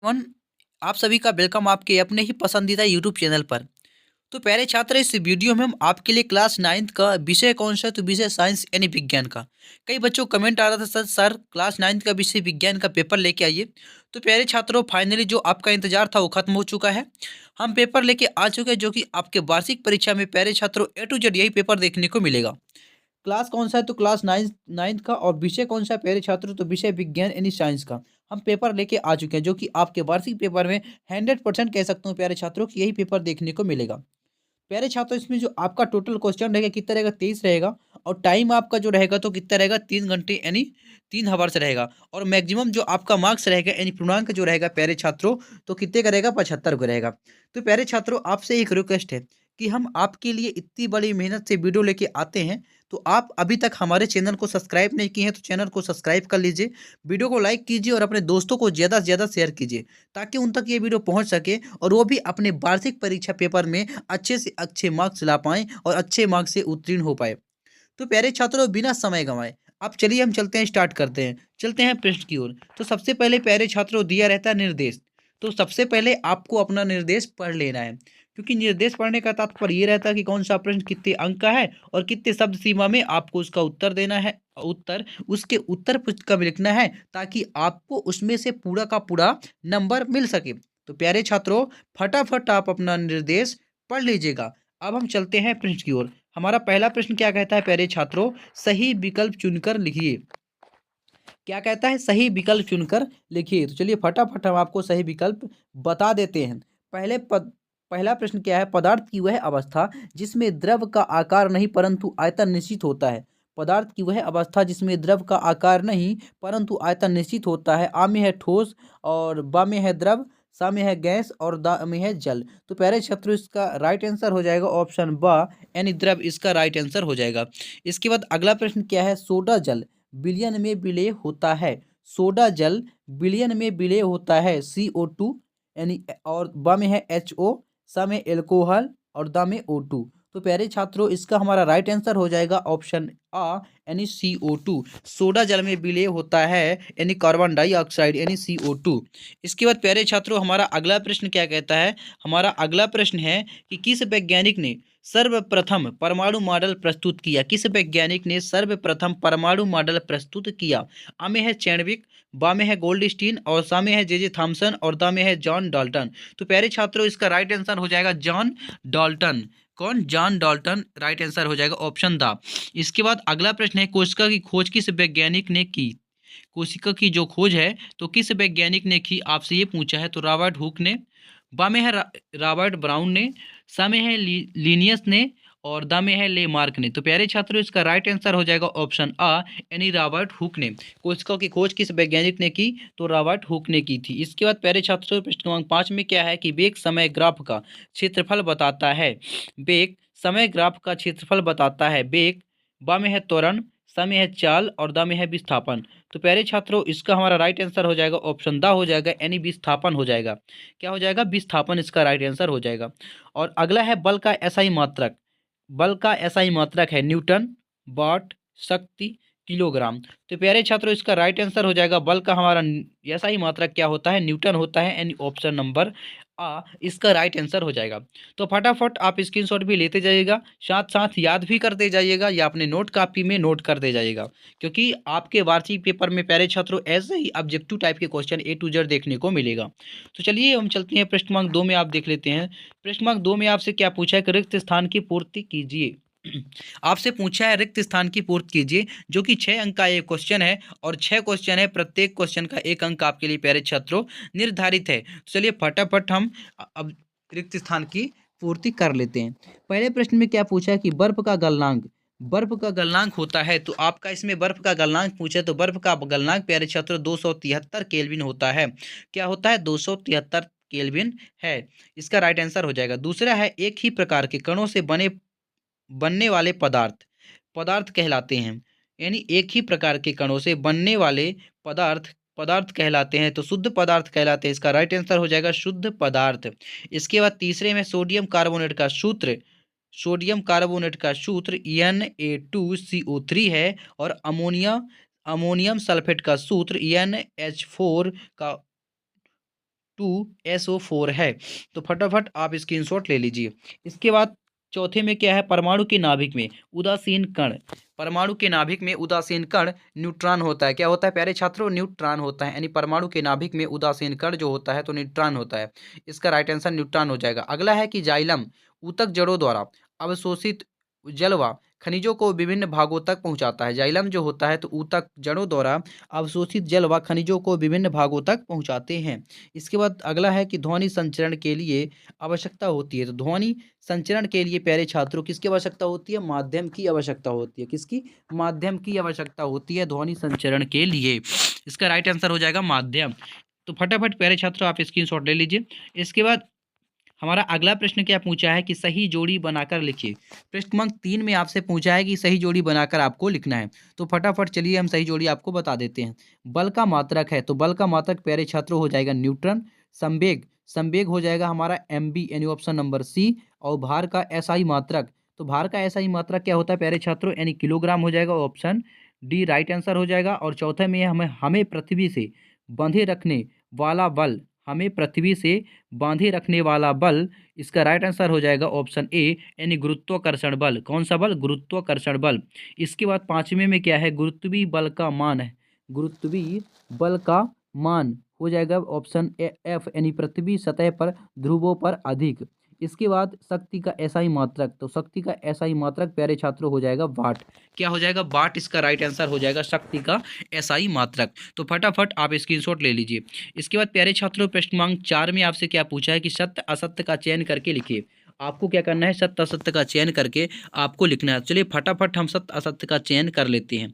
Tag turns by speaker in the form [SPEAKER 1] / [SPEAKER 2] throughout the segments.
[SPEAKER 1] One आप सभी का वेलकम आपके अपने ही पसंदीदा यूट्यूब चैनल पर। तो प्यारे छात्र, इस वीडियो में हम आपके लिए क्लास 9th का विषय कौन सा है, तो विषय साइंस यानी विज्ञान का। कई बच्चों को कमेंट आ रहा था, सर क्लास 9th का विषय विज्ञान का पेपर लेके आइए। तो प्यारे छात्रों, फाइनली जो आपका इंतजार था वो खत्म हो चुका है। हम पेपर लेके आ चुके हैं, जो कि आपके वार्षिक परीक्षा में प्यारे छात्रों A to Z यही पेपर देखने को मिलेगा। क्लास कौन सा है, तो क्लास नाइन्थ का। और विषय कौन सा है प्यारे छात्रों, तो विषय विज्ञान यानी साइंस का। हम पेपर लेके आ चुके हैं, जो कि आपके वार्षिक पेपर में 100% कह सकता हूँ प्यारे छात्रों कि यही पेपर देखने को मिलेगा। प्यारे छात्रों, इसमें जो आपका टोटल क्वेश्चन रहेगा कितना रहेगा, 23 रहेगा। और टाइम आपका जो रहेगा तो कितना रहेगा, 3 घंटे यानी 3 आवर्स रहेगा। और मैक्सिमम जो आपका मार्क्स रहेगा यानी पूर्णांक जो रहेगा प्यारे छात्रों, तो कितने का रहेगा, 75 का रहेगा। तो प्यारे छात्रों, आपसे एक रिक्वेस्ट है कि हम आपके लिए इतनी बड़ी मेहनत से वीडियो लेके आते हैं, तो आप अभी तक हमारे चैनल को सब्सक्राइब नहीं किए हैं तो चैनल को सब्सक्राइब कर लीजिए, वीडियो को लाइक कीजिए और अपने दोस्तों को ज़्यादा से ज़्यादा शेयर कीजिए, ताकि उन तक ये वीडियो पहुंच सके और वो भी अपने वार्षिक परीक्षा पेपर में अच्छे से अच्छे मार्क्स ला पाएँ और अच्छे मार्क्स से उत्तीर्ण हो पाए। तो प्यारे छात्रों, बिना समय गंवाए अब चलिए हम चलते हैं, स्टार्ट करते हैं, चलते हैं पृष्ठ की ओर। तो सबसे पहले प्यारे छात्रों दिया रहता है निर्देश। तो सबसे पहले आपको अपना निर्देश पढ़ लेना है, क्योंकि निर्देश पढ़ने का तात्पर्य ये रहता है कि कौन सा प्रश्न कितने अंक का है और कितने शब्द सीमा में आपको उसका उत्तर देना है। उत्तर उसके उत्तर पृष्ठ कब लिखना है, ताकि आपको उसमें से पूरा का पूरा नंबर मिल सके। तो प्यारे छात्रों, फटाफट आप अपना निर्देश पढ़ लीजिएगा। अब हम चलते हैं पृष्ठ की ओर। हमारा पहला प्रश्न क्या कहता है प्यारे छात्रों, सही विकल्प चुनकर लिखिए। क्या कहता है, सही विकल्प चुनकर लिखिए। तो चलिए फटाफट हम आपको सही विकल्प बता देते हैं। पहला प्रश्न क्या है, पदार्थ की वह अवस्था जिसमें द्रव का आकार नहीं परंतु आयतन निश्चित होता है। पदार्थ की वह अवस्था जिसमें द्रव का आकार नहीं परंतु आयतन निश्चित होता है। आ में है ठोस और बा में है द्रव, सा में है गैस और दा में है जल। तो प्यारे छात्रों, इसका राइट आंसर हो जाएगा ऑप्शन बा यानी द्रव, इसका राइट आंसर हो जाएगा। इसके बाद अगला प्रश्न क्या है, सोडा जल विलयन में विलय होता है। सोडा जल विलयन में विलय होता है, CO2 यानी, और ब में है HO, स में एल्कोहल और द में O2। तो प्यारे छात्रों, इसका हमारा राइट आंसर हो जाएगा ऑप्शन आ यानी CO2। सोडा जल में विलय होता है यानी कार्बन डाइऑक्साइड यानी CO2। इसके बाद प्यारे छात्रों, हमारा अगला प्रश्न क्या कहता है, हमारा अगला प्रश्न है कि किस वैज्ञानिक ने सर्वप्रथम परमाणु मॉडल प्रस्तुत किया। किस वैज्ञानिक ने सर्वप्रथम परमाणु मॉडल प्रस्तुत किया। आ में है चैडविक, बा में है गोल्डस्टीन और सा में है जे थॉमसन और द में है जॉन डाल्टन। तो प्यारे छात्रों, इसका राइट आंसर हो जाएगा जॉन डाल्टन। कौन, जॉन डाल्टन, राइट आंसर हो जाएगा ऑप्शन द। इसके बाद अगला प्रश्न है, कोशिका की खोज किस वैज्ञानिक ने की। कोशिका की जो खोज है तो किस वैज्ञानिक ने की, आपसे ये पूछा है। तो रॉबर्ट हुक ने, बा में है रॉबर्ट ब्राउन ने, सा में है लीनियस ने और द में है ले मार्क ने। तो प्यारे छात्रों, इसका राइट आंसर हो जाएगा ऑप्शन आ यानी रॉबर्ट हुक ने। कोशिका की खोज किस वैज्ञानिक ने की, तो रॉबर्ट हुक ने की थी। इसके बाद प्यारे छात्रों, प्रश्न क्रमांक 5 में क्या है कि वेग समय ग्राफ का क्षेत्रफल बताता है। वेग समय ग्राफ का क्षेत्रफल बताता है। वेग, बा में है त्वरण, सा में है चाल और द में है विस्थापन। तो प्यारे छात्रों, इसका हमारा राइट आंसर हो जाएगा ऑप्शन द हो जाएगा यानी विस्थापन हो जाएगा। क्या हो जाएगा, विस्थापन, इसका राइट आंसर हो जाएगा। और अगला है बल का एसआई मात्रक। बल का एसआई मात्रक है न्यूटन, वाट, शक्ति, किलोग्राम। तो प्यारे छात्रों, इसका राइट आंसर हो जाएगा, बल का हमारा एसआई मात्रक क्या होता है, न्यूटन होता है यानी ऑप्शन नंबर आ इसका राइट आंसर हो जाएगा। तो फटाफट आप स्क्रीनशॉट भी लेते जाइएगा, साथ साथ याद भी करते जाइएगा या अपने नोट कॉपी में नोट करते जाइएगा, क्योंकि आपके वार्षिक पेपर में प्यारे छात्रों ऐसे ही ऑब्जेक्टिव टाइप के क्वेश्चन A to Z देखने को मिलेगा। तो चलिए हम चलते हैं प्रश्न क्रमांक 2 में, आप देख लेते हैं। प्रश्न क्रमांक 2 में आपसे क्या पूछा है कि रिक्त स्थान की पूर्ति कीजिए। आपसे पूछा है रिक्त स्थान की पूर्ति कीजिए, जो कि 6 अंक का एक क्वेश्चन है और 6 क्वेश्चन है, प्रत्येक क्वेश्चन का 1 अंक आपके लिए प्यारे छात्रों निर्धारित है। तो चलिए फटाफट हम अब रिक्त स्थान की पूर्ति कर लेते हैं। पहले प्रश्न में क्या पूछा है कि बर्फ का गलनांक, बर्फ का गलनांक होता है। तो आपका इसमें बर्फ का गलनांक पूछे, तो बर्फ का गलनांक प्यारे छात्रों 273 केल्विन होता है। क्या होता है, 273 केल्विन है। इसका राइट आंसर हो जाएगा। दूसरा है, एक ही प्रकार के कणों से बनने वाले पदार्थ पदार्थ कहलाते हैं। यानी एक ही प्रकार के कणों से बनने वाले पदार्थ पदार्थ कहलाते हैं, तो शुद्ध पदार्थ कहलाते हैं। इसका राइट आंसर हो जाएगा शुद्ध पदार्थ। इसके बाद तीसरे में सोडियम कार्बोनेट का सूत्र Na2CO3 है और अमोनियम सल्फेट का सूत्र NH4 का H2SO4 है। तो फटाफट आप स्क्रीनशॉट ले लीजिए। इसके बाद चौथे में क्या है, परमाणु के नाभिक में उदासीन कण। परमाणु के नाभिक में उदासीन कण न्यूट्रॉन होता है। क्या होता है प्यारे छात्रों? न्यूट्रॉन होता है। यानी परमाणु के नाभिक में उदासीन कण जो होता है तो न्यूट्रॉन होता है। इसका राइट आंसर न्यूट्रॉन हो जाएगा। अगला है कि जाइलम ऊतक जड़ों द्वारा अवशोषित जल व खनिजों को विभिन्न भागों तक पहुंचाता है। जाइलम जो होता है तो ऊतक जड़ों द्वारा अवशोषित जल व खनिजों को विभिन्न भागों तक पहुंचाते हैं। इसके बाद अगला है कि ध्वनि संचरण के लिए आवश्यकता होती है। तो ध्वनि संचरण के लिए प्यारे छात्रों किसकी आवश्यकता होती है? माध्यम की आवश्यकता होती है। किसकी? माध्यम की आवश्यकता होती है ध्वनि संचरण के लिए। इसका राइट आंसर हो जाएगा माध्यम। तो फटाफट प्यारे छात्रों आप स्क्रीनशॉट ले लीजिए। इसके बाद हमारा अगला प्रश्न क्या पूछा है कि सही जोड़ी बनाकर लिखिए। प्रश्न क्रमांक 3 में आपसे पूछा है कि सही जोड़ी बनाकर आपको लिखना है। तो फटाफट चलिए हम सही जोड़ी आपको बता देते हैं। बल का मात्रक है तो बल का मात्रक प्यारे छात्रों हो जाएगा न्यूटन। संवेग, संवेग हो जाएगा हमारा MB यानी ऑप्शन नंबर सी। और भार का SI मात्रक, तो भार का SI मात्रक क्या होता है प्यारे छात्रों? यानी किलोग्राम हो जाएगा, ऑप्शन डी राइट आंसर हो जाएगा। और चौथे में हमें पृथ्वी से बांधे रखने वाला बल, हमें पृथ्वी से बांधे रखने वाला बल, इसका राइट आंसर हो जाएगा ऑप्शन ए यानी गुरुत्वाकर्षण बल। कौन सा बल? गुरुत्वाकर्षण बल। इसके बाद पांचवें में क्या है? गुरुत्वीय बल का मान है। गुरुत्वीय बल का मान हो जाएगा ऑप्शन एफ यानी पृथ्वी सतह पर ध्रुवों पर अधिक। इसके बाद शक्ति का SI मात्रक, तो शक्ति का SI मात्रक प्यारे छात्रों हो जाएगा वाट। क्या हो जाएगा? वाट। इसका राइट आंसर हो जाएगा शक्ति का SI मात्रक। तो फटाफट आप स्क्रीनशॉट ले लीजिए। इसके बाद प्यारे छात्रों प्रश्न क्रमांक 4 में आपसे क्या पूछा है कि सत्य असत्य का चयन करके लिखिए। आपको क्या करना है? सत्य असत्य का चयन करके आपको लिखना है। चलिए फटाफट हम सत्य असत्य का चयन कर लेते हैं।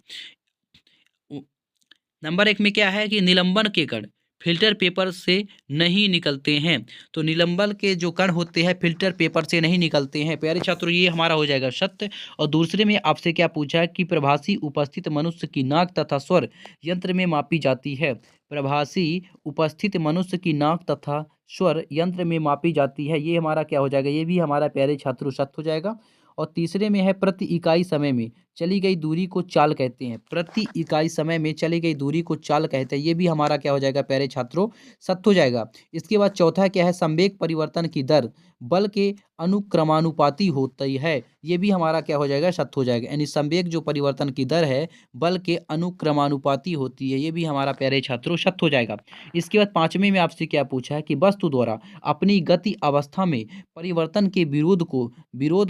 [SPEAKER 1] नंबर 1 में क्या है कि निलंबन के कण फिल्टर पेपर से नहीं निकलते हैं। तो निलंबन के जो कण होते हैं फिल्टर पेपर से नहीं निकलते हैं। प्यारे छात्रों ये हमारा हो जाएगा सत्य। और दूसरे में आपसे क्या पूछा है कि प्रभासी उपस्थित मनुष्य की नाक तथा स्वर यंत्र में मापी जाती है। प्रभासी उपस्थित मनुष्य की नाक तथा स्वर यंत्र में मापी जाती है। ये हमारा क्या हो जाएगा? ये भी हमारा प्यारे छात्रों सत्य हो जाएगा। और तीसरे में है प्रति इकाई समय में चली गई दूरी को चाल कहते हैं। प्रति इकाई समय में चली गई दूरी को चाल कहते हैं। ये भी हमारा क्या हो जाएगा प्यारे छात्रों? सत्य हो जाएगा। इसके बाद चौथा क्या है? संवेग परिवर्तन की दर बल के अनुक्रमानुपाती होती है। ये भी हमारा क्या हो जाएगा? सत्य हो जाएगा। यानी संवेग जो परिवर्तन की दर है बल के अनुक्रमानुपाती होती है। ये भी हमारा प्यारे छात्रों सत्य हो जाएगा। इसके बाद पांचवें में आपसे क्या पूछा है कि वस्तु द्वारा अपनी गति अवस्था में परिवर्तन के विरोध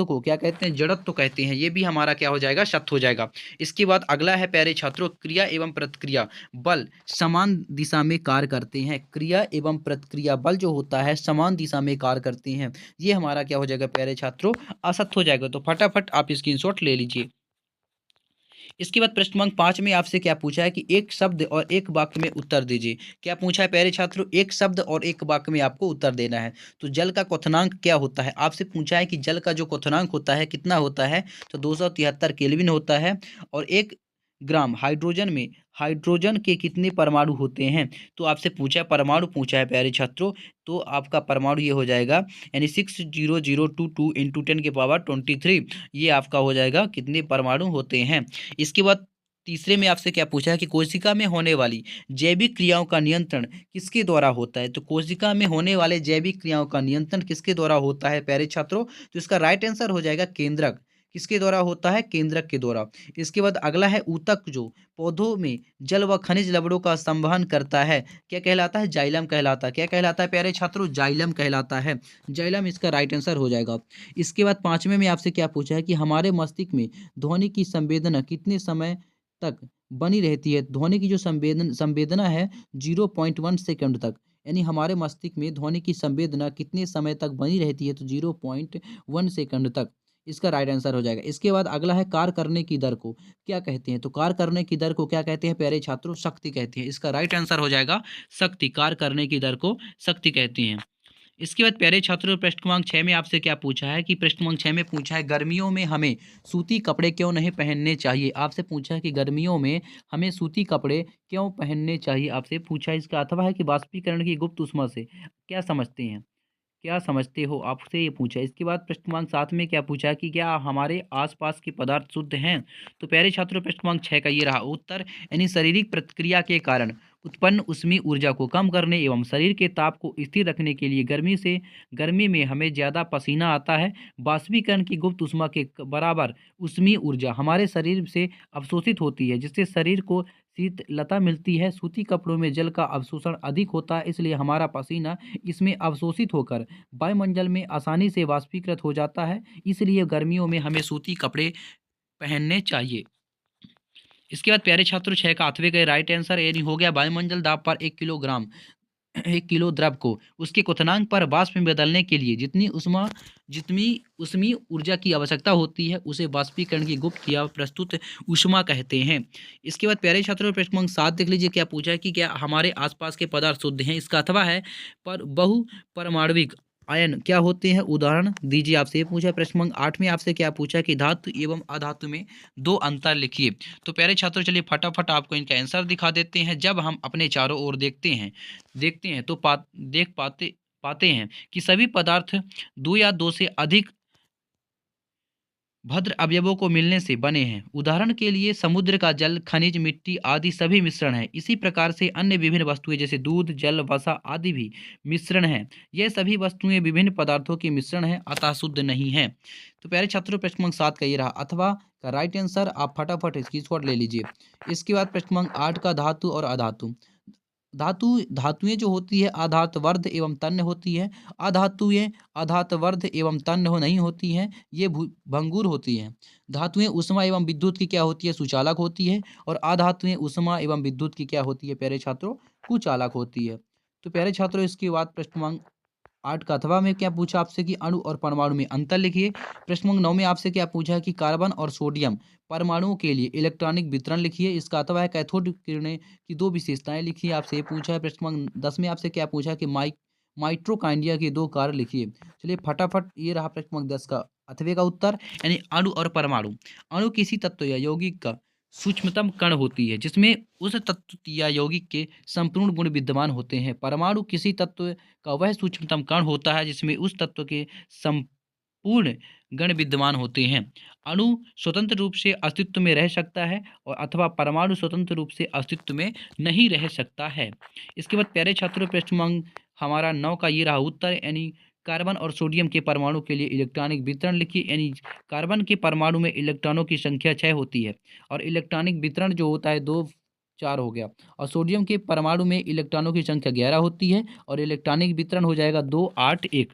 [SPEAKER 1] को क्या कहते हैं? जड़त्व कहते हैं। ये भी हमारा क्या हो जाएगा? सत्य हो जाएगा। इसके बाद अगला है प्यारे छात्रों क्रिया एवं प्रतिक्रिया बल समान दिशा में कार्य करते हैं। क्रिया एवं प्रतिक्रिया बल जो होता है समान दिशा में कार्य करते हैं। ये हमारा क्या हो जाएगा प्यारे छात्रों? असत्य हो जाएगा। तो फटाफट आप स्क्रीनशॉट ले लीजिए। इसके बाद प्रश्न क्रमांक 5 में आपसे क्या पूछा है कि एक शब्द और एक वाक्य में उत्तर दीजिए। क्या पूछा है प्यारे छात्रों? एक शब्द और एक वाक्य में आपको उत्तर देना है। तो जल का क्वथनांक क्या होता है? आपसे पूछा है कि जल का जो क्वथनांक होता है कितना होता है? तो 273 केल्विन होता है। और 1 ग्राम हाइड्रोजन में हाइड्रोजन के कितने परमाणु होते हैं? तो आपसे पूछा है, परमाणु पूछा है प्यारे छात्रों। तो आपका परमाणु ये हो जाएगा यानी 60022 इंटू 10⁻23। ये आपका हो जाएगा कितने परमाणु होते हैं। इसके बाद तीसरे में आपसे क्या पूछा है कि कोशिका में होने वाली जैविक क्रियाओं का नियंत्रण किसके द्वारा होता है? तो कोशिका में होने वाले जैविक क्रियाओं का नियंत्रण किसके द्वारा होता है प्यारे छात्रों? तो इसका राइट आंसर हो जाएगा केंद्रक। किसके द्वारा होता है? केंद्रक के द्वारा। इसके बाद अगला है ऊतक जो पौधों में जल व खनिज लवणों का संवहन करता है क्या कहलाता है? जाइलम कहलाता है। क्या कहलाता है प्यारे छात्रों? जाइलम कहलाता है। जाइलम इसका राइट आंसर हो जाएगा। इसके बाद पांचवें में आपसे क्या पूछा है कि हमारे मस्तिष्क में ध्वनि की संवेदना कितने समय तक बनी रहती है? ध्वनि की जो संवेदना है 0.1 सेकंड तक। यानी हमारे मस्तिष्क में ध्वनि की संवेदना कितने समय तक बनी रहती है? तो 0.1 सेकंड तक। इसका राइट आंसर हो जाएगा। इसके बाद अगला है कार्य करने की दर को क्या कहते हैं? तो कार्य करने की दर को क्या कहते हैं प्यारे छात्रों? शक्ति कहते हैं। इसका राइट आंसर हो जाएगा शक्ति। कार्य करने की दर को शक्ति कहते हैं। इसके बाद प्यारे छात्रों प्रश्न क्रमांक 6 में आपसे क्या पूछा है कि प्रश्न क्रमांक 6 में पूछा है गर्मियों में हमें सूती कपड़े क्यों नहीं पहनने चाहिए? आपसे पूछा है कि गर्मियों में हमें सूती कपड़े क्यों पहनने चाहिए? आपसे पूछा है। इसका अथवा है कि वाष्पीकरण की गुप्त ऊष्मा से क्या समझते हैं? क्या समझते हो? आपसे ये पूछा है। इसके बाद प्रश्न क्रमांक 7 में क्या पूछा है कि क्या हमारे आसपास के पदार्थ शुद्ध हैं? तो प्यारे छात्रों प्रश्न क्रमांक 6 का ये रहा उत्तर। यानी शारीरिक प्रतिक्रिया के कारण उत्पन्न ऊष्मीय ऊर्जा को कम करने एवं शरीर के ताप को स्थिर रखने के लिए गर्मी में हमें ज़्यादा पसीना आता है। बाष्पीकरण की गुप्त ऊष्मा के बराबर ऊष्मीय ऊर्जा हमारे शरीर से अवशोषित होती है, जिससे शरीर को शीतलता मिलती है। सूती कपड़ों में जल का अवशोषण अधिक होता है, इसलिए हमारा पसीना इसमें अवशोषित होकर वायुमंडल में आसानी से वाष्पीकृत हो जाता है। इसलिए गर्मियों में हमें सूती कपड़े पहनने चाहिए। इसके बाद प्यारे छात्रों 6 का आठवें का राइट आंसर यानी हो गया, वायुमंडल दाब पर 1 किलो द्रव को उसके क्वथनांक पर वाष्प में बदलने के लिए जितनी ऊष्मीय ऊर्जा की आवश्यकता होती है उसे वाष्पीकरण की गुप्त या प्रस्तुत ऊष्मा कहते हैं। इसके बाद प्यारे छात्रों प्रश्न क्रमांक 7 देख लीजिए, क्या पूछा है कि क्या हमारे आसपास के पदार्थ शुद्ध हैं। इसका अथवा है पर बहु परमाणविक आयन क्या होते हैं, उदाहरण दीजिए। आपसे ये पूछा है। प्रश्न क्रमांक 8 में आपसे क्या पूछा है कि धातु एवं अधातु में दो अंतर लिखिए। तो प्यारे छात्रों चलिए फटाफट आपको इनका आंसर दिखा देते हैं। जब हम अपने चारों ओर देखते हैं तो देख पाते हैं कि सभी पदार्थ दो या दो से अधिक भद्र अवयवों को मिलने से बने हैं। उदाहरण के लिए समुद्र का जल, खनिज, मिट्टी आदि सभी मिश्रण हैं। इसी प्रकार से अन्य विभिन्न वस्तुएं जैसे दूध, जल, वसा आदि भी मिश्रण हैं। ये सभी वस्तुएं विभिन्न पदार्थों के मिश्रण हैं, अतः शुद्ध नहीं है। तो प्यारे छात्रों प्रश्न क्रमांक 7 का ये रहा अथवा का राइट आंसर। आप फटाफट स्क्रीनशॉट ले लीजिए। इसके बाद प्रश्न क्रमांक 8 का धातु और अधातु। धातुएं जो होती है आधातवर्ध एवं तन्य होती है। अधातुएं आधातवर्ध एवं तन्य नहीं होती हैं, ये भंगुर होती हैं। धातुएं ऊष्मा एवं विद्युत की क्या होती है, सुचालक होती है। और अधातुएं ऊष्मा एवं विद्युत की क्या होती है प्यारे छात्रों, कुचालक होती है। तो प्यारे छात्रों इसके बाद प्रश्न क्रमांक 8 का अथवा में क्या पूछा आपसे कि अणु और परमाणु में अंतर लिखिए। प्रश्न क्रमांक 9 में आपसे क्या पूछा है कि कार्बन और सोडियम परमाणुओं के लिए इलेक्ट्रॉनिक वितरण लिखिए। इसका अथवा है कैथोड किरणें की दो विशेषताएं लिखिए। आपसे ये पूछा है। प्रश्न क्रमांक 10 में आपसे क्या पूछा है कि माइट्रोकाइंडिया के दो कार्य लिखिए। चलिए फटाफट ये रहा प्रश्न क्रमांक 10 का अथवे का उत्तर यानी अणु और परमाणु। अणु किसी तत्व या यौगिक का सूक्ष्मतम कण होती है जिसमें उस तत्व या यौगिक के संपूर्ण गुण विद्यमान होते हैं। परमाणु किसी तत्व का वह सूक्ष्मतम कण होता है जिसमें उस तत्व के संपूर्ण गण विद्यमान होते हैं। अणु स्वतंत्र रूप से अस्तित्व में रह सकता है और अथवा परमाणु स्वतंत्र रूप से अस्तित्व में नहीं रह सकता है। इसके बाद प्यारे छात्रों प्रश्न क्रमांक हमारा 9 का ये रहा उत्तर यानी कार्बन और सोडियम के परमाणु के लिए इलेक्ट्रॉनिक वितरण लिखिए। यानी कार्बन के परमाणु में इलेक्ट्रॉनों की संख्या 6 होती है और इलेक्ट्रॉनिक वितरण जो होता है 2 4 हो गया। और सोडियम के परमाणु में इलेक्ट्रॉनों की संख्या 11 होती है और इलेक्ट्रॉनिक वितरण हो जाएगा 2 8 1।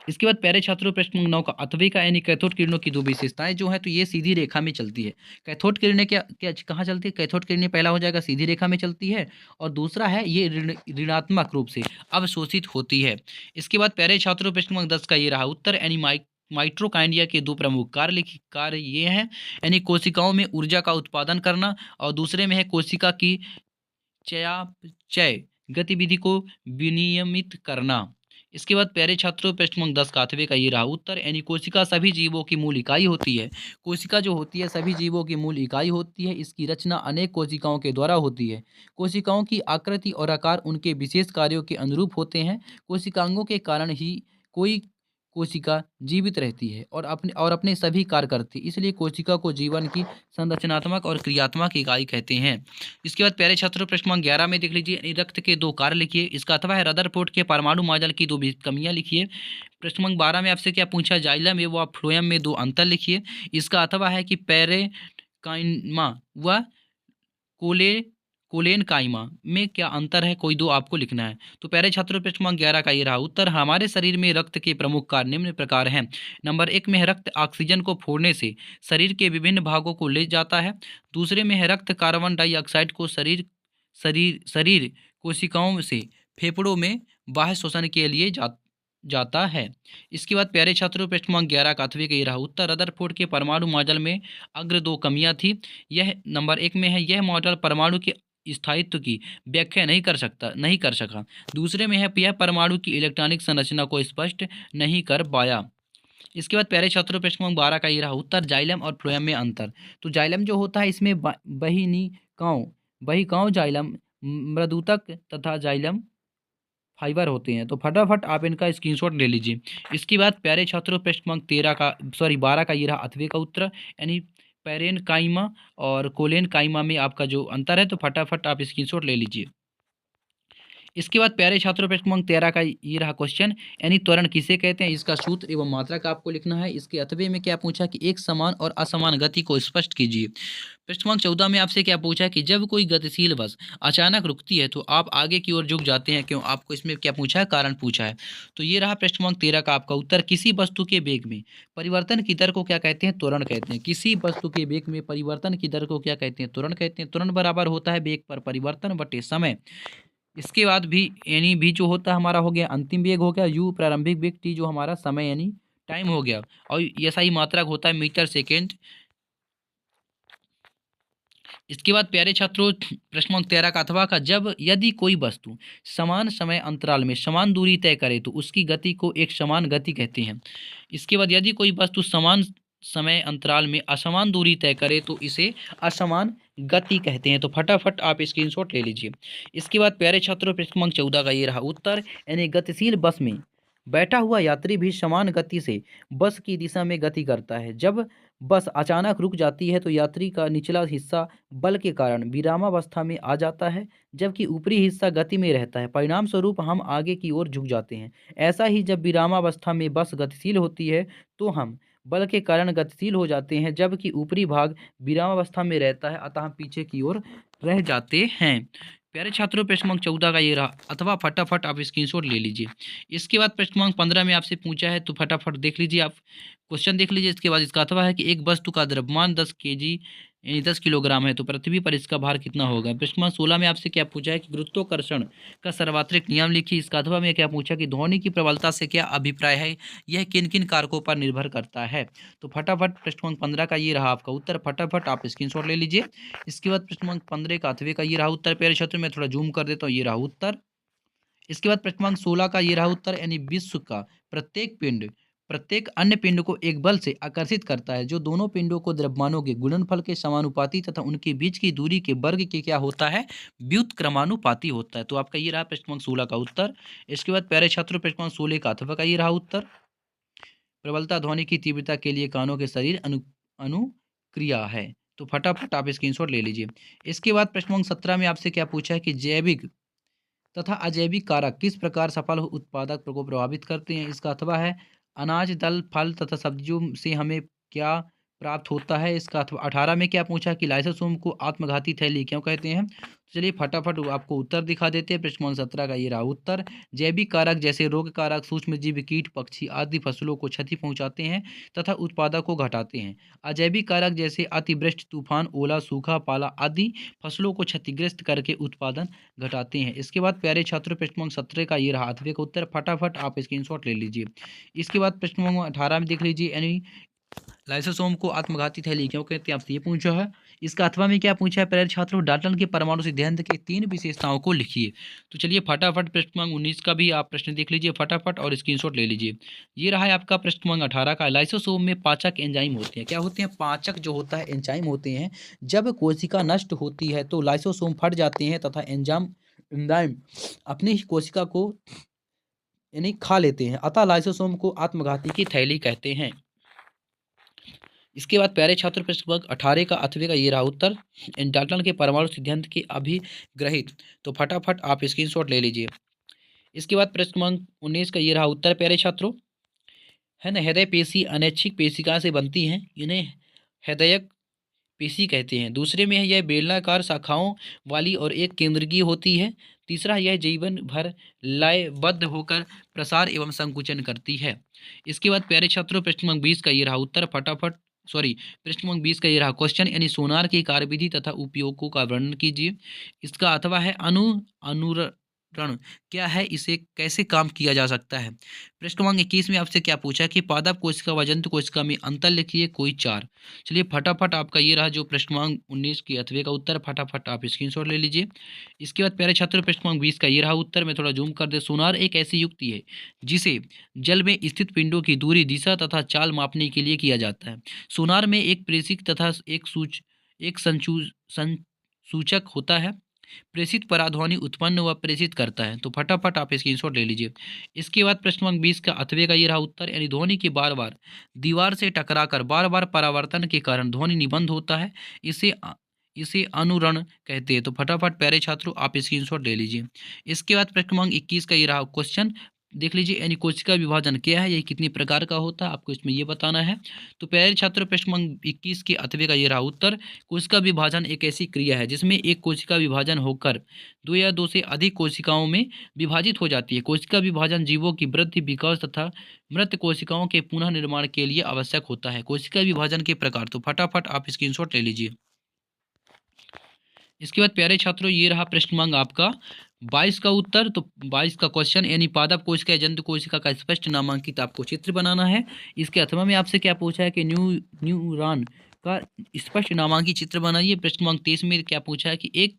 [SPEAKER 1] इसके बाद प्यारे छात्रों प्रश्न क्रमांक 9 का अथवे का यानी कैथोड किरणों की दो विशेषताएं जो है तो ये सीधी रेखा में चलती है। कैथोड किरणें क्या क्या कहाँ चलती है, कैथोड किरणें पहला हो जाएगा सीधी रेखा में चलती है और दूसरा है ये ऋणात्मक रूप से अवशोषित होती है। इसके बाद प्यारे छात्रों प्रश्न क्रमांक 10 का ये रहा उत्तर यानी माइट्रोकाइंडिया के दो प्रमुख कार्य ये हैं यानी कोशिकाओं में ऊर्जा का उत्पादन करना और दूसरे में है कोशिका की चयापचय गतिविधि को विनियमित करना। इसके बाद प्यारे छात्रों प्रश्न क्रमांक 10 का अथवे का ये रहा उत्तर यानी कोशिका सभी जीवों की मूल इकाई होती है। कोशिका जो होती है सभी जीवों की मूल इकाई होती है। इसकी रचना अनेक कोशिकाओं के द्वारा होती है। कोशिकाओं की आकृति और आकार उनके विशेष कार्यों के अनुरूप होते हैं। कोशिकांगों के कारण ही कोई कोशिका जीवित रहती है और अपने सभी कार्य करती है। इसलिए कोशिका को जीवन की संरचनात्मक और क्रियात्मक इकाई कहते हैं। इसके बाद प्यारे छात्रों प्रश्न क्रमांक 11 में देख लीजिए रक्त के दो कार्य लिखिए। इसका अथवा है रदरफोर्ड के परमाणु मॉडल की दो कमियां लिखिए। प्रश्न क्रमांक 12 में आपसे क्या पूछा, जाइलम व फ्लोएम में दो अंतर लिखिए। इसका अथवा है कि पैरेकाइमा व कोले कोलेन काइमा में क्या अंतर है, कोई दो आपको लिखना है। तो प्यारे छात्रों प्रश्न क्रमांक 11 का ये रहा उत्तर। हमारे शरीर में रक्त के प्रमुख कार्य निम्न प्रकार हैं। नंबर 1 में है रक्त ऑक्सीजन को फोड़ने से शरीर के विभिन्न भागों को ले जाता है। दूसरे में है रक्त कार्बन डाइऑक्साइड को शरीर शरीर शरीर कोशिकाओं से फेफड़ों में बाह्य शोषण के लिए जाता है। इसके बाद प्यारे छात्रों प्रश्न क्रमांक 11 का अथवे का ये रहा उत्तर। रदरफोर्ड के परमाणु मॉडल में अग्र दो कमियां थी। यह नंबर 1 में है यह मॉडल परमाणु के स्थायित्व की व्याख्या नहीं कर सका। दूसरे में है यह परमाणु की इलेक्ट्रॉनिक संरचना को स्पष्ट नहीं कर पाया। इसके बाद प्यारे छात्रों प्रश्न क्रमांक 12 का ये रहा उत्तर। जाइलम और फ्लोएम में अंतर। तो जाइलम जो होता है इसमें बहिकाओं जाइलम मृदुतक तथा जाइलम फाइबर होते हैं। तो फटाफट आप इनका स्क्रीनशॉट ले लीजिए। इसके बाद प्यारे छात्रों प्रश्न क्रमांक 12 का ये रहा अथवे का उत्तर यानी पैरेनकाइमा और कोलेनकाइमा में आपका जो अंतर है, तो फटाफट आप स्क्रीनशॉट ले लीजिए। इसके बाद प्यारे छात्रों, प्रश्न क्रमांक 13 का ये रहा क्वेश्चन, यानी त्वरण किसे कहते हैं, इसका सूत्र एवं मात्रक आपको लिखना है। इसके अथवे में क्या पूछा कि एक समान और असमान गति को स्पष्ट कीजिए। प्रश्न क्रमांक 14 में आपसे क्या पूछा कि जब कोई गतिशील बस अचानक रुकती है तो आप आगे की ओर झुक जाते हैं, क्यों? आपको इसमें क्या पूछा है, कारण पूछा है। तो ये रहा प्रश्न क्रमांक 13 का आपका उत्तर। किसी वस्तु के वेग में परिवर्तन की दर को क्या कहते हैं, त्वरण कहते हैं। किसी वस्तु के वेग में परिवर्तन की दर को क्या कहते हैं, त्वरण कहते हैं। त्वरण बराबर होता है वेग पर परिवर्तन बटे समय। इसके बाद भी यानी भी जो होता है हमारा हो गया अंतिम वेग हो गया, यू प्रारंभिक वेग, टी जो हमारा समय यानी टाइम हो गया, और ऐसा ही मात्रक होता है मीटर सेकेंड। इसके बाद प्यारे छात्रों, प्रश्न क्रमांक 13 का अथवा का, जब यदि कोई वस्तु समान समय अंतराल में समान दूरी तय करे तो उसकी गति को एक समान गति कहते हैं। इसके बाद यदि कोई वस्तु समान समय अंतराल में असमान दूरी तय करे तो इसे असमान गति कहते हैं। तो फटाफट आप स्क्रीनशॉट ले लीजिए। इसके बाद प्यारे छात्रों, प्रश्न क्रमांक 14 का ये रहा उत्तर, यानी गतिशील बस में बैठा हुआ यात्री भी समान गति से बस की दिशा में गति करता है। जब बस अचानक रुक जाती है तो यात्री का निचला हिस्सा बल के कारण विरामावस्था में आ जाता है, जबकि ऊपरी हिस्सा गति में रहता है। परिणाम स्वरूप हम आगे की ओर झुक जाते हैं। ऐसा ही जब विरामावस्था में बस गतिशील होती है तो हम बल के कारण गतिशील हो जाते हैं, जबकि ऊपरी भाग विरामावस्था में रहता है, अतः हम पीछे की ओर रह जाते हैं। प्यारे छात्रों, प्रश्न क्रमांक 14 का ये रहा अथवा फटाफट आप स्क्रीनशॉट ले लीजिए। इसके बाद प्रश्न क्रमांक 15 में आपसे पूछा है, तो फटाफट देख लीजिए, आप क्वेश्चन देख लीजिए। इसके बाद इसका अथवा है कि एक वस्तु का द्रव्यमान 10 केजी यानी 10 किलोग्राम है, तो पृथ्वी पर इसका भार कितना होगा। प्रश्न क्रमांक 16 में आपसे क्या पूछा है कि गुरुत्वाकर्षण का सर्वात्रिक नियम लिखिए। इसका अथवा में क्या पूछा कि ध्वनि की प्रबलता से क्या अभिप्राय है, यह किन किन कारकों पर निर्भर करता है। तो फटाफट प्रश्न क्रमांक 15 का ये रहा आपका उत्तर, फटाफट आप स्क्रीनशॉट ले लीजिए। इसके बाद प्रश्न क्रमांक 15 का अथवे का ये रहा उत्तर। प्यारे छात्रों, मैं थोड़ा जूम कर देता हूँ, ये रहा उत्तर। इसके बाद प्रश्न क्रमांक 16 का ये रहा उत्तर, यानी विश्व का प्रत्येक पिंड प्रत्येक अन्य पिंड को एक बल से आकर्षित करता है जो दोनों पिंडों को द्रव्यमानों के गुणनफल के समानुपाती तथा उनके बीच की दूरी के वर्ग के क्या होता है, व्युत्क्रमानुपाती होता है। तो आपका ये रहा प्रश्न क्रमांक 16 का उत्तर। इसके बाद प्यारे छात्रों, प्रश्न क्रमांक 16 का अथवा का ये रहा उत्तर। प्रबलता ध्वनि की तीव्रता के लिए कानों के शरीर अनुक्रिया है। तो फटाफट आप स्क्रीनशॉट ले लीजिए। इसके बाद प्रश्न क्रमांक 17 में आपसे क्या पूछा है कि जैविक तथा अजैविक कारक किस प्रकार सफल उत्पादक को प्रभावित करते हैं। इसका अथवा है अनाज, दल, फल तथा सब्जियों से हमें क्या प्राप्त होता है। इसका अथवा 18 में क्या पूछा कि लाइसोसोम को आत्मघाती थैली क्यों कहते हैं। तो चलिए फटाफट आपको उत्तर दिखा देते हैं। प्रश्न क्रमांक 17 का ये रहा उत्तर। जैविक कारक जैसे रोग कारक, सूक्ष्मजीव, कीट, पक्षी आदि फसलों को क्षति पहुंचाते हैं तथा उत्पादक को घटाते हैं। अजैविक कारक जैसे अतिवृष्टि, तूफान, ओला, सूखा, पाला आदि फसलों को क्षतिग्रस्त करके उत्पादन घटाते हैं। इसके बाद प्यारे छात्रों, प्रश्न क्रमांक 17 का ये रहा अथवे का उत्तर। फटाफट आप स्क्रीनशॉट ले लीजिए। इसके बाद प्रश्न क्रमांक 18 में देख लीजिए, यानी लाइसोसोम को आत्मघाती थैली क्यों कहते हैं, आपसे ये पूछा है। इसका अथवा में क्या पूछा है, प्यारे छात्रों, डाल्टन के परमाणु सिद्धांत के 3 विशेषताओं को लिखिए। तो चलिए फटाफट प्रश्न क्रमांक 19 का भी आप प्रश्न देख लीजिए फटाफट और स्क्रीनशॉट ले लीजिए। ये रहा है आपका प्रश्न क्रमांक 18 का। लाइसोसोम में पाचक एंजाइम होते हैं। क्या होते हैं, पाचक जो होता है एंजाइम होते हैं। जब कोशिका नष्ट होती है तो लाइसोसोम फट जाते हैं तथा एंजाइम अपनी ही कोशिका को यानी खा लेते हैं, अतः लाइसोसोम को आत्मघाती की थैली कहते हैं। इसके बाद प्यारे छात्र, प्रश्न क्रमांक 18 का अथवे का ये रहा उत्तर। डाल्टन के परमाणु सिद्धांत के अभिग्रहित। तो फटाफट आप स्क्रीनशॉट ले लीजिए। इसके बाद प्रश्न क्रमांक 19 का ये रहा उत्तर प्यारे छात्रों, है ना। हृदय पेशी अनैच्छिक पेशिका से बनती हैं, इन्हें हृदयक पेशी कहते हैं। दूसरे में है यह बेलनाकार शाखाओं वाली और एक केंद्रीय होती है। तीसरा, यह जीवन भर लयबद्ध होकर प्रसार एवं संकुचन करती है। इसके बाद प्यारे छात्रों, प्रश्न क्रमांक 20 का ये रहा उत्तर। फटाफट प्रश्न क्रमांक 20 का ये रहा क्वेश्चन, यानी सोनार की कार्यविधि तथा उपयोगों का वर्णन कीजिए। इसका अथवा है अनुरण क्या है, इसे कैसे काम किया जा सकता है। प्रश्न क्रमांक 21 में आपसे क्या पूछा कि पादप कोशिका व जंतु कोशिका में अंतर लिखिए, कोई 4। चलिए फटाफट आपका ये रहा जो प्रश्न क्रमांक 19 के अथवे का उत्तर। फटाफट आप स्क्रीनशॉट ले लीजिए। इसके बाद प्यारे छात्रों, प्रश्न क्रमांक 20 का ये रहा उत्तर। मैं थोड़ा जूम कर दे। सोनार एक ऐसी युक्ति है जिसे जल में स्थित पिंडों की दूरी, दिशा तथा चाल मापने के लिए किया जाता है। सोनार में एक प्रेषक तथा एक संसूचक होता है। प्रेषित पराध्वनि उत्पन्न व प्रेषित करता है? तो फटाफट आप स्क्रीनशॉट ले लीजिए। इसके बाद प्रश्न क्रमांक 20 का अथवे का ये रहा उत्तर, यानी ध्वनि के बार बार दीवार से टकराकर बार बार परावर्तन के कारण ध्वनि निबंध होता है, इसे अनुरण कहते हैं। तो फटाफट प्यारे छात्रों आप स्क्रीनशॉट ले लीजिए। इसके बाद प्रश्न क्रमांक 21 का ये रहा क्वेश्चन, देख लीजिए, यानी कोशिका विभाजन क्या है, ये कितनी प्रकार का होता है, आपको इसमें ये बताना है। तो प्यारे छात्रों प्रश्न क्रमांक 21 के अथवे का ये रहा उत्तर, कोशिका विभाजन एक ऐसी क्रिया है जिसमें एक कोशिका विभाजन होकर दो या दो से अधिक कोशिकाओं में विभाजित हो जाती है। कोशिका विभाजन जीवों की वृद्धि, विकास तथा मृत कोशिकाओं के पुनः निर्माण के लिए आवश्यक होता है। कोशिका विभाजन के प्रकार, तो फटाफट आप स्क्रीनशॉट ले लीजिए। इसके बाद प्यारे छात्रों ये रहा प्रश्न क्रमांक आपका 22 का उत्तर। तो 22 का क्वेश्चन, यानी पादप कोशिका या जंतु कोशिका का स्पष्ट नामांकित आपको चित्र बनाना है। इसके अथवा में आपसे क्या पूछा है कि न्यूरॉन का स्पष्ट नामांकित चित्र बनाइए। प्रश्न क्रमांक 23 में क्या पूछा है कि एक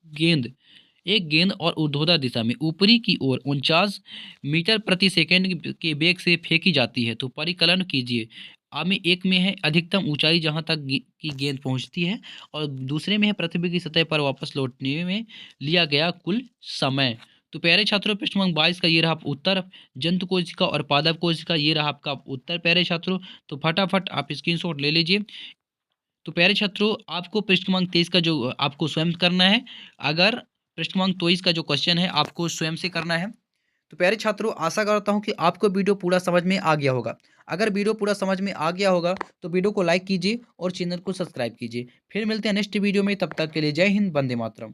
[SPEAKER 1] गेंद और ऊर्ध्वाधर दिशा में ऊपरी की ओर 49 मीटर प्रति सेकंड के वेग से फेंकी जाती है। तो परिकलन कीजिए। में एक में है अधिकतम ऊंचाई जहां तक की गेंद पहुंचती है, और दूसरे में है पृथ्वी की सतह पर वापस लौटने में लिया गया कुल समय। तो प्यारे छात्रों प्रश्न क्रमांक 22 का ये रहा उत्तर, जंतु कोशिका और पादप कोशिका, ये रहा आपका उत्तर प्यारे छात्रों। तो फटाफट आप स्क्रीनशॉट ले लीजिए। तो प्यारे छात्रों आपको प्रश्न क्रमांक 23 का जो आपको स्वयं करना है, अगर प्रश्न क्रमांक 23 का जो क्वेश्चन है आपको स्वयं से करना है। तो प्यारे छात्रों आशा करता हूं कि आपको वीडियो पूरा समझ में आ गया होगा। अगर वीडियो पूरा समझ में आ गया होगा तो वीडियो को लाइक कीजिए और चैनल को सब्सक्राइब कीजिए। फिर मिलते हैं नेक्स्ट वीडियो में, तब तक के लिए जय हिंद, वंदे मातरम।